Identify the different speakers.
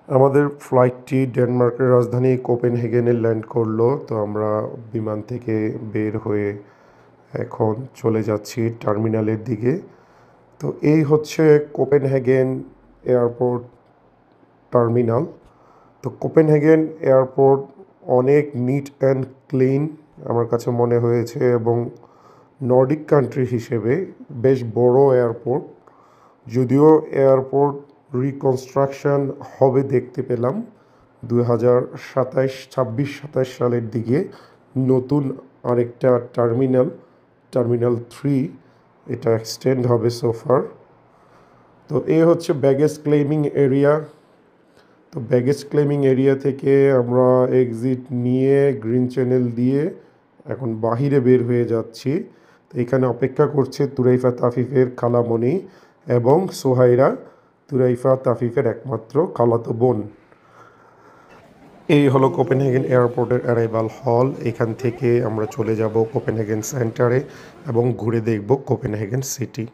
Speaker 1: আমাদের ফ্লাইটটি ডেনমার্কের রাজধানী কোপেনহেগেনে ল্যান্ড করলো। তো আমরা বিমান থেকে বের হয়ে এখন চলে যাচ্ছি টার্মিনালের দিকে। তো এই হচ্ছে কোপেনহেগেন এয়ারপোর্ট টার্মিনাল। তো কোপেনহেগেন এয়ারপোর্ট অনেক নিট অ্যান্ড ক্লিন আমার কাছে মনে হয়েছে, এবং নর্ডিক কান্ট্রি হিসেবে বেশ বড় এয়ারপোর্ট। যদিও এয়ারপোর্ট রিকনস্ট্রাকশন হবে দেখতে পেলাম 2027 সালের দিকে। নতুন আরেকটা টার্মিনাল 3 এটা এক্সটেন্ড হবে সোফার। তো এই হচ্ছে ব্যাগেজ ক্লেমিং এরিয়া। তো ব্যাগেজ ক্লেমিং এরিয়া থেকে আমরা এক্সিট নিয়ে গ্রিন চ্যানেল দিয়ে এখন বাহিরে বের হয়ে যাচ্ছি। তো এখানে অপেক্ষা করছে তুরাইফা তাফিফের খালামণি এবং সোহাইরা, তুরাইফা তাফিফের একমাত্র খালাতো বোন। এই হলো কোপেনহেগেন এয়ারপোর্টের অ্যারাইভাল হল। এখান থেকে আমরা চলে যাব কোপেনহেগেন সেন্টারে এবং ঘুরে দেখব কোপেনহেগেন সিটি।